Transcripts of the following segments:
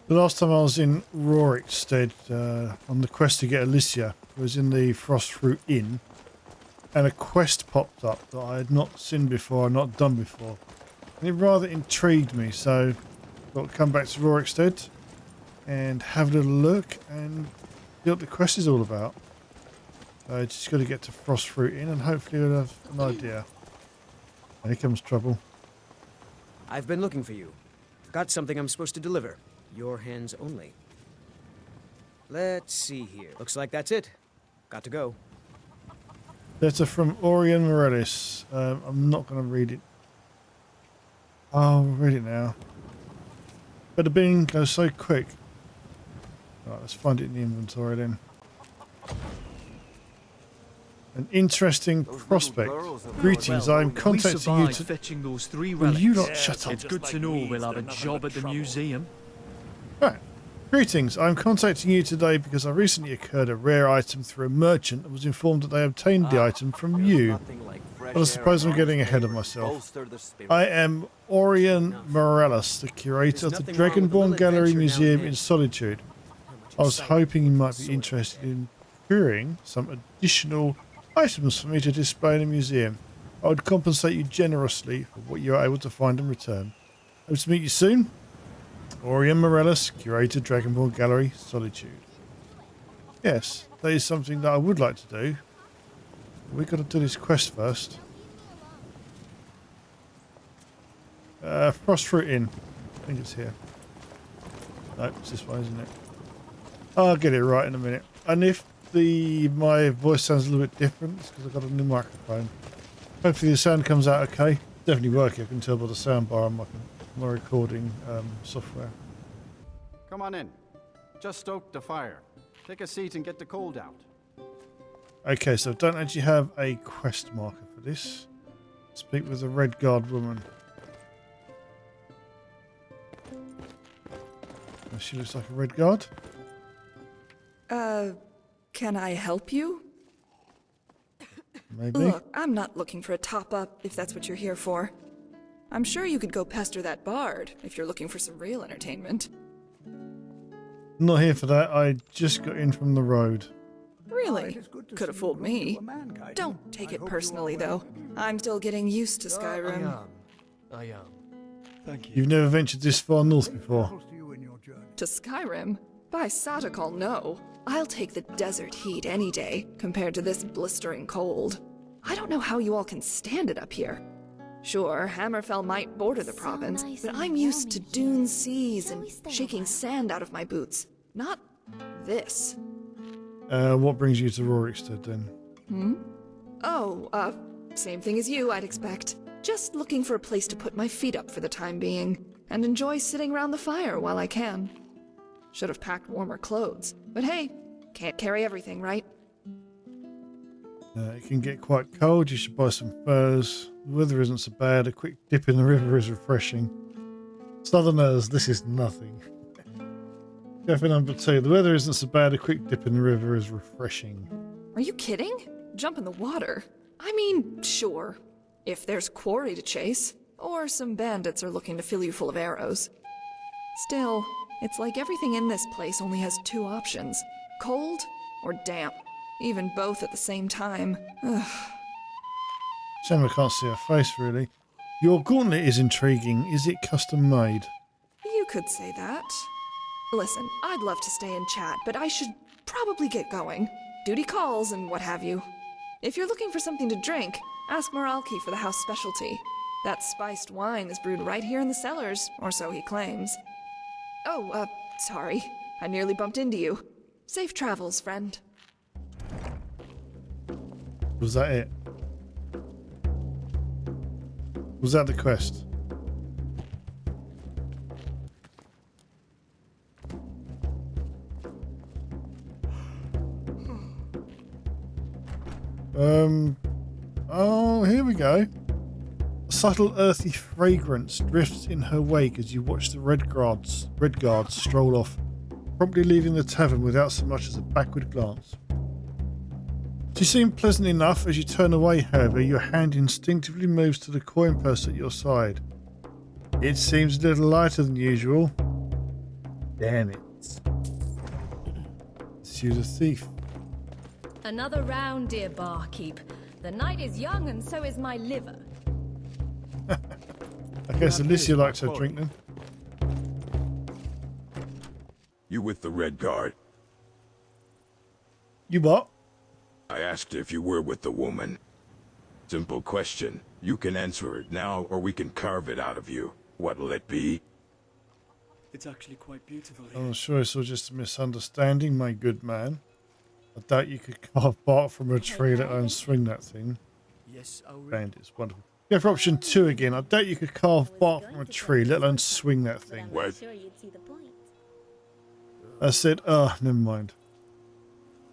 The last time I was in Rorikstead on the quest to get Alicia was in the Frostfruit Inn, and a quest popped up that I had not seen before, not done before, and it rather intrigued me. So I thought I'd come back to Rorikstead and have a little look and see what the quest is all about. Just got to get to Frostfruit Inn and hopefully we'll have an idea. And here comes trouble. I've been looking for you. Got something I'm supposed to deliver. Your hands only. Let's see here. Looks like that's it. Got to go. Letter from Orion Morellis. I'm not going to read it. I'll read it now. But the bean goes so quick. Right, let's find it in the inventory then. An interesting prospect. Greetings, I'm contacting you to... fetching those 3 Will relics. you not shut up? It's good to know we'll have a job at the museum. Right. Greetings, I'm contacting you today because I recently occurred a rare item through a merchant and was informed that they obtained the item from you. But I suppose I'm getting ahead of myself. I am Orion Morellis, the curator of the Dragonborn Gallery Museum in Solitude. I was hoping you might be interested in procuring some additional items for me to display in a museum. I would compensate you generously for what you are able to find in return. Hope to meet you soon. Orion Morellis, curator, Dragonborn Gallery, Solitude. Yes, that is something that I would like to do. We've got to do this quest first. Frostfruit Inn. I think it's here. No, it's this way, isn't it? I'll get it right in a minute. And if my voice sounds a little bit different, it's because I've got a new microphone. Hopefully the sound comes out okay. Definitely working, I can tell by the sound bar on my recording software. Come on in. Just stoked the fire. Take a seat and get the cold out. Okay, so I don't actually have a quest marker for this. Speak with the Red Guard woman. Oh, she looks like a Red Guard. Can I help you? Maybe. Look, I'm not looking for a top-up, if that's what you're here for. I'm sure you could go pester that bard, if you're looking for some real entertainment. Not here for that. I just got in from the road. Really? Could have fooled me. Don't take it personally, though. I'm still getting used to Skyrim. I am. Thank you. You've never ventured this far north before. To Skyrim? By Satakal, no. I'll take the desert heat any day, compared to this blistering cold. I don't know how you all can stand it up here. Sure, Hammerfell might border the province, but I'm used to dune seas and shaking sand out of my boots. Not this. What brings you to Rorikstead then? Oh, same thing as you, I'd expect. Just looking for a place to put my feet up for the time being, and enjoy sitting around the fire while I can. Should have packed warmer clothes, but hey, can't carry everything, right? It can get quite cold. You should buy some furs. The weather isn't so bad. A quick dip in the river is refreshing. Southerners, this is nothing. Cafe number 2. The weather isn't so bad. A quick dip in the river is refreshing. Are you kidding? Jump in the water? I mean, sure. If there's quarry to chase, or some bandits are looking to fill you full of arrows. Still, it's like everything in this place only has 2 options. Cold or damp. Even both at the same time. Ugh. Shame I can't see her face, really. Your gauntlet is intriguing. Is it custom made? You could say that. Listen, I'd love to stay and chat, but I should probably get going. Duty calls and what have you. If you're looking for something to drink, ask Moralki for the house specialty. That spiced wine is brewed right here in the cellars, or so he claims. Oh, sorry. I nearly bumped into you. Safe travels, friend. Was that it? Was that the quest? Oh, here we go. A subtle earthy fragrance drifts in her wake as you watch the Red Guards stroll off, promptly leaving the tavern without so much as a backward glance. She seemed pleasant enough. As you turn away, however, your hand instinctively moves to the coin purse at your side. It seems a little lighter than usual. Damn it. She's a thief. Another round, dear barkeep. The night is young and so is my liver. I guess Alicia likes her drink then. You with the red guard? You what? I asked if you were with the woman. Simple question. You can answer it now, or we can carve it out of you. What'll it be? It's actually quite beautiful here. I'm sure it's all just a misunderstanding, my good man. I doubt you could carve bark from a tree, let alone swing that thing. Yes, I'll read. Bandits, wonderful. Go for option 2 again. I doubt you could carve bark from a tree, let alone swing that thing. What? I said, never mind.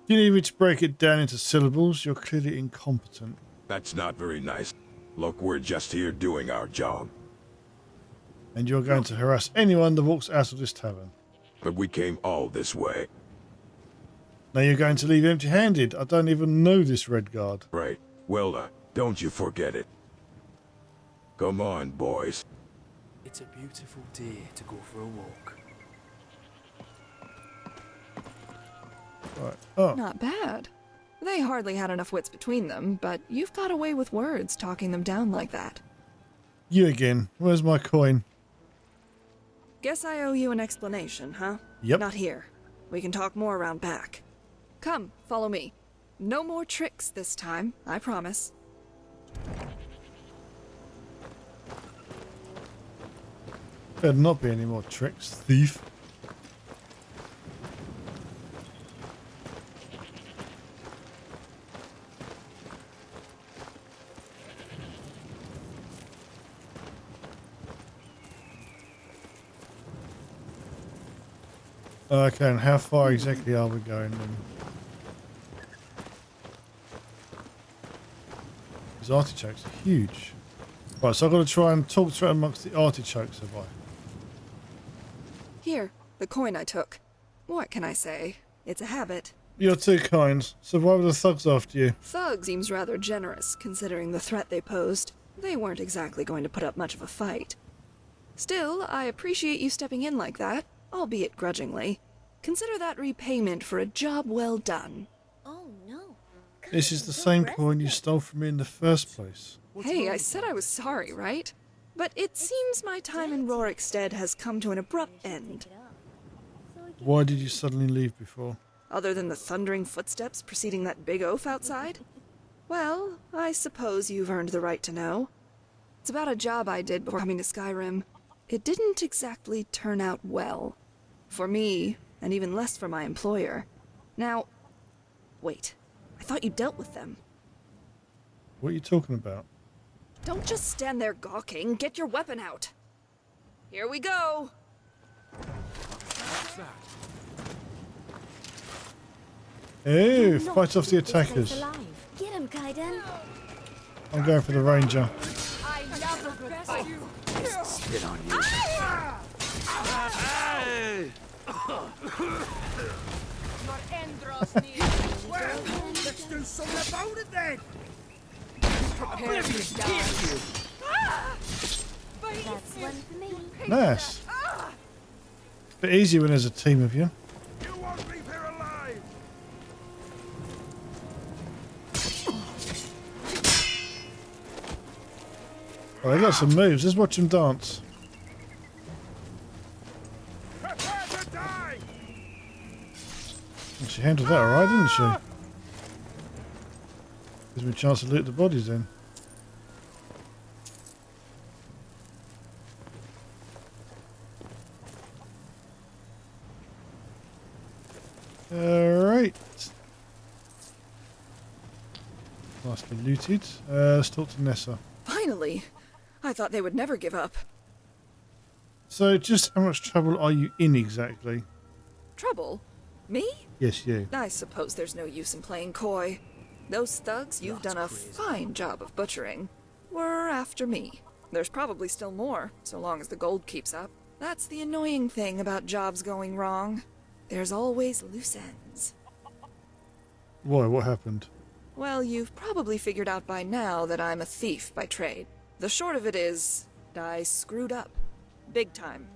You need me to break it down into syllables? You're clearly incompetent. That's not very nice. Look, we're just here doing our job. And you're going to harass anyone that walks out of this tavern. But we came all this way. Now you're going to leave empty-handed. I don't even know this red guard. Right. Well, don't you forget it. Come on, boys. It's a beautiful day to go for a walk. Right. Oh, Not bad. They hardly had enough wits between them, but you've got away with words talking them down like that. you again. Where's my coin? Guess I owe you an explanation, huh? Yep. Not here. We can talk more around back. Come, follow me. No more tricks this time, I promise. Better not be any more tricks, thief. Okay, and how far exactly are we going then? These artichokes are huge. Right, so I've got to try and talk to it amongst the artichokes, have I? Here, the coin I took. What can I say? It's a habit. You're too kind. So why were the thugs after you? Thug seems rather generous, considering the threat they posed. They weren't exactly going to put up much of a fight. Still, I appreciate you stepping in like that, albeit grudgingly. Consider that repayment for a job well done. Oh no. This is the same coin you stole from me in the first place. Hey, I said I was sorry, right? But it seems my time in Rorikstead has come to an abrupt end. Why did you suddenly leave before? Other than the thundering footsteps preceding that big oaf outside? Well, I suppose you've earned the right to know. It's about a job I did before coming to Skyrim. It didn't exactly turn out well. For me, and even less for my employer. Now, wait. I thought you dealt with them. What are you talking about? Don't just stand there gawking. Get your weapon out. Here we go. Ew, fight off the attackers. Get him, Kaiden. I'm going for the ranger. Spit on you. Let's do something about it then! That's one for me. Nice. Bit easier when there's a team of you. You won't leave here alive! Oh, they got some moves. Let's watch them dance. Prepare to die! She handled that alright, didn't she? Gives me a chance to loot the bodies then. Alright. Nicely looted. Let's talk to Nessa. Finally. I thought they would never give up. So, just how much trouble are you in exactly? Trouble? Me? Yes, you. I suppose there's no use in playing coy. Those thugs you've done a fine job of butchering were after me. There's probably still more, so long as the gold keeps up. That's the annoying thing about jobs going wrong. There's always loose ends. Why? What happened? Well, you've probably figured out by now that I'm a thief by trade. The short of it is, I screwed up. Big time.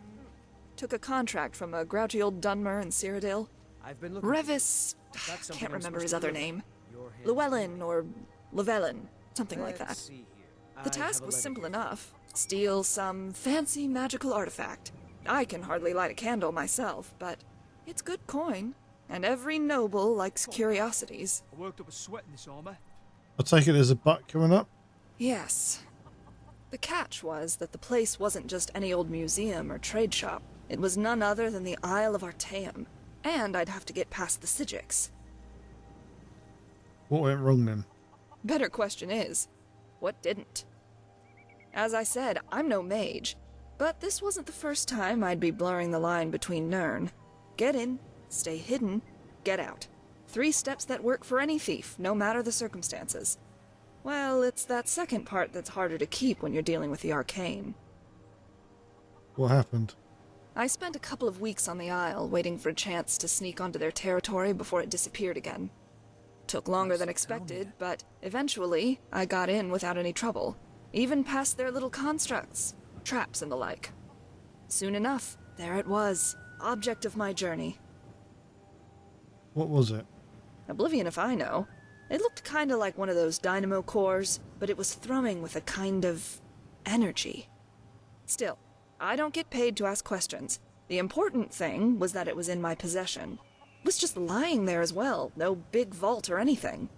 Took a contract from a grouchy old Dunmer in Cyrodiil. I've been looking. Revis... Got something can't I'm remember supposed his to other deliver. name. Your hands Llewellyn or Llewellyn, something like Let's that. see here. The I task have a was letter simple here. enough. Steal some fancy magical artifact. I can hardly light a candle myself, but it's good coin. And every noble likes curiosities. I worked up a sweat in this armor. I take it there's a butt coming up. Yes. The catch was that the place wasn't just any old museum or trade shop. It was none other than the Isle of Artaeum. And I'd have to get past the Sijics. What went wrong then? Better question is, what didn't? As I said, I'm no mage, but this wasn't the first time I'd be blurring the line between Nirn. Get in, stay hidden, get out. 3 steps that work for any thief, no matter the circumstances. Well, it's that second part that's harder to keep when you're dealing with the arcane. What happened? I spent a couple of weeks on the Isle, waiting for a chance to sneak onto their territory before it disappeared again. Took longer than expected, but eventually I got in without any trouble, even past their little constructs, traps and the like. Soon enough, there it was, object of my journey. What was it? Oblivion if I know. It looked kinda like one of those dynamo cores, but it was thrumming with a kind of energy. Still, I don't get paid to ask questions. The important thing was that it was in my possession. It was just lying there as well, no big vault or anything.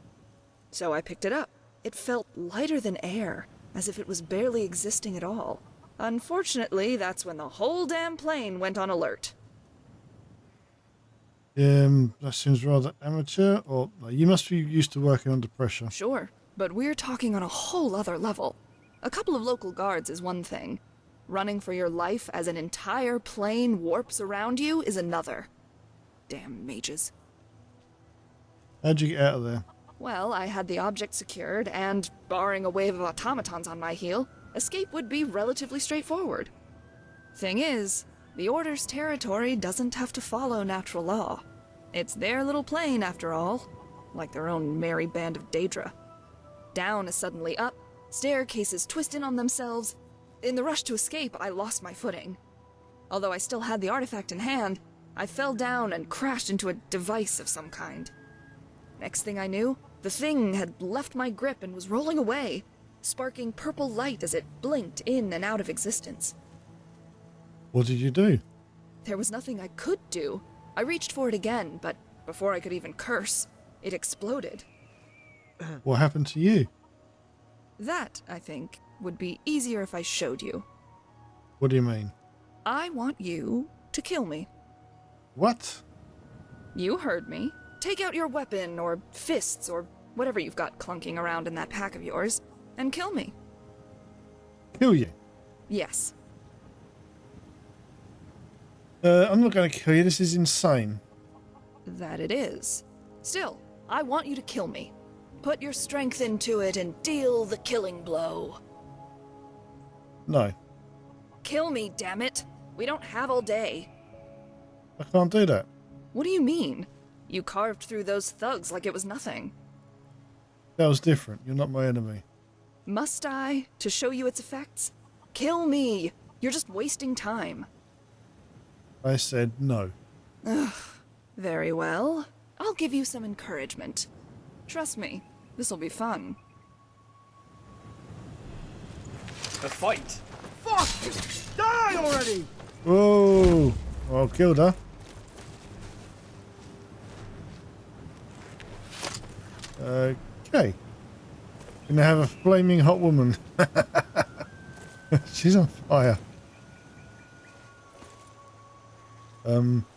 So I picked it up. It felt lighter than air, as if it was barely existing at all. Unfortunately, that's when the whole damn plane went on alert. That seems rather amateur, or you must be used to working under pressure. Sure, but we're talking on a whole other level. A couple of local guards is one thing. Running for your life as an entire plane warps around you is another. Damn mages. How'd you get out of there? Well, I had the object secured, and barring a wave of automatons on my heel, escape would be relatively straightforward. Thing is, the Order's territory doesn't have to follow natural law. It's their little plane, after all, like their own merry band of Daedra. Down is suddenly up, staircases twist in on themselves. In the rush to escape, I lost my footing. Although I still had the artifact in hand, I fell down and crashed into a device of some kind. Next thing I knew, the thing had left my grip and was rolling away, sparking purple light as it blinked in and out of existence. What did you do? There was nothing I could do. I reached for it again, but before I could even curse, it exploded. What happened to you? That, I think, would be easier if I showed you. What do you mean? I want you to kill me. What? You heard me. Take out your weapon, or fists, or whatever you've got clunking around in that pack of yours, and kill me. Kill you? Yes. I'm not going to kill you. This is insane. That it is. Still, I want you to kill me. Put your strength into it and deal the killing blow. No, Kill me, damn it! We don't have all day. I can't do that. What do you mean? You carved through those thugs like it was nothing. That was different. You're not my enemy. Must I, to show you its effects? Kill me! You're just wasting time. I said no. Very well. I'll give you some encouragement. Trust me, this'll be fun. A fight. Fuck! Die already! Whoa! Well, I killed her. Okay. Gonna have a flaming hot woman. She's on fire.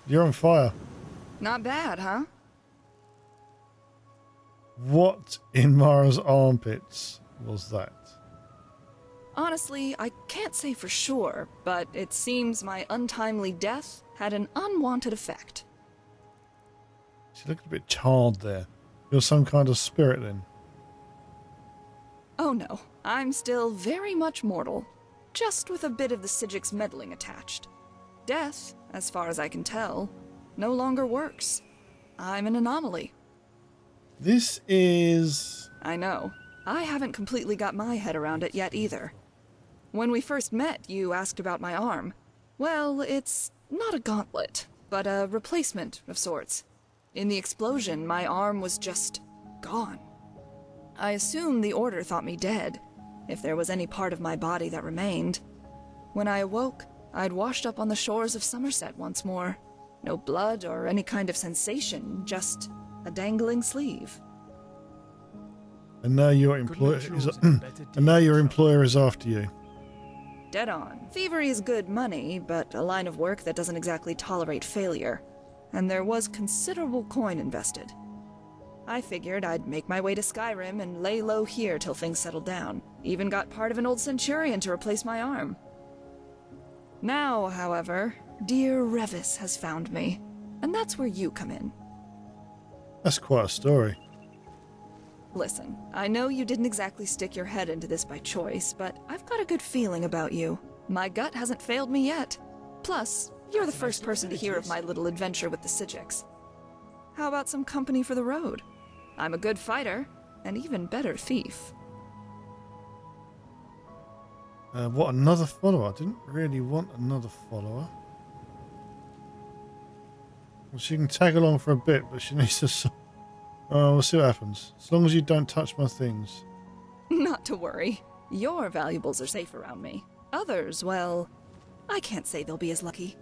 You're on fire. Not bad, huh? What in Mara's armpits was that? Honestly, I can't say for sure, but it seems my untimely death had an unwanted effect. She looked a bit charred there. You're some kind of spirit then. Oh no, I'm still very much mortal, just with a bit of the Sijic's meddling attached. Death, as far as I can tell, no longer works. I'm an anomaly. This is... I know. I haven't completely got my head around it yet either. When we first met, you asked about my arm. Well, it's not a gauntlet, but a replacement of sorts. In the explosion, my arm was just gone. I assume the Order thought me dead, if there was any part of my body that remained. When I awoke, I'd washed up on the shores of Somerset once more. No blood or any kind of sensation, just a dangling sleeve. And now your employer is and now your employer is after you. Dead on. Thievery is good money, but a line of work that doesn't exactly tolerate failure. And there was considerable coin invested. I figured I'd make my way to Skyrim and lay low here till things settled down. Even got part of an old Centurion to replace my arm. Now, however, dear Revis has found me. And that's where you come in. That's quite a story. Listen, I know you didn't exactly stick your head into this by choice, but I've got a good feeling about you. My gut hasn't failed me yet. Plus, you're the first person to hear of my little adventure with the Psijics. How about some company for the road? I'm a good fighter, an even better thief. What, another follower? I didn't really want another follower. Well, she can tag along for a bit, but she needs to... Oh, we'll see what happens. As long as you don't touch my things. Not to worry. Your valuables are safe around me. Others, well, I can't say they'll be as lucky.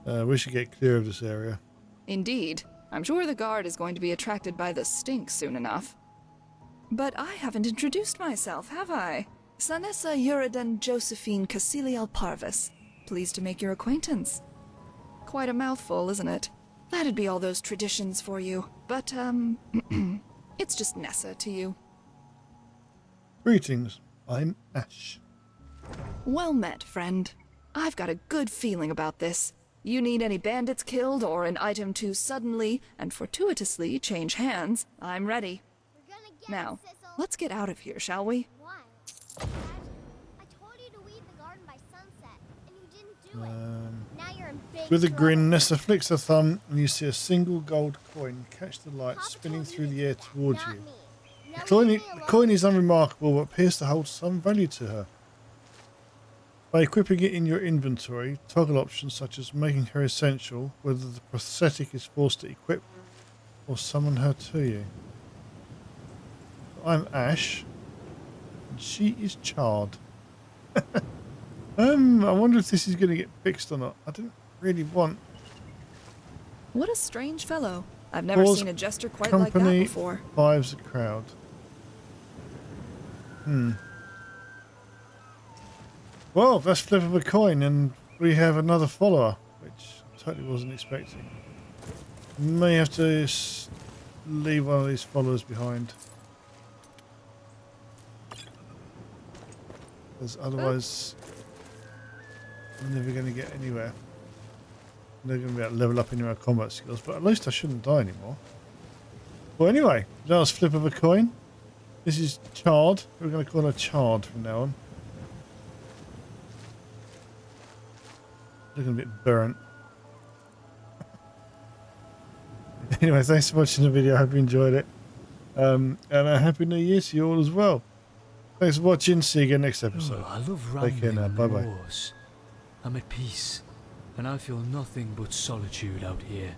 We should get clear of this area. Indeed. I'm sure the guard is going to be attracted by the stink soon enough. But I haven't introduced myself, have I? Nessa Uridan Josephine Casilial Parvis. Pleased to make your acquaintance. Quite a mouthful, isn't it? That'd be all those traditions for you. But, it's just Nessa to you. Greetings, I'm Ash. Well met, friend. I've got a good feeling about this. You need any bandits killed or an item to suddenly and fortuitously change hands, I'm ready. Now, let's get out of here, shall we? Why? Dad, I told you to weed the garden by sunset, and you didn't do it. Now you're in big With a trouble. grin, Nessa flicks her thumb and you see a single gold coin catch the light Pop spinning told through you the to air do that, towards not you. me. The Now coin, leave me the alone. coin is unremarkable but appears to hold some value to her. By equipping it in your inventory, toggle options such as making her essential, whether the prosthetic is forced to equip or summon her to you. I'm Ash, and she is charred. I wonder if this is going to get fixed or not. I didn't really want... What a strange fellow. I've never Pause. seen a jester quite like that Company before. fives a crowd. Well, that's flip of a coin, and we have another follower, which I totally wasn't expecting. May have to leave one of these followers behind, because otherwise I'm never going to get anywhere. I'm never going to be able to level up any of my combat skills, but at least I shouldn't die anymore. Well, anyway, that was flip of a coin. This is Chard. We're going to call her Chard from now on. Looking a bit burnt. Anyway, thanks for watching the video. I hope you enjoyed it. And a happy new year to you all as well. Thanks for watching. See you again next episode. I love Take care rambling now. on the Bye-bye. moors. I'm at peace, and I feel nothing but solitude out here.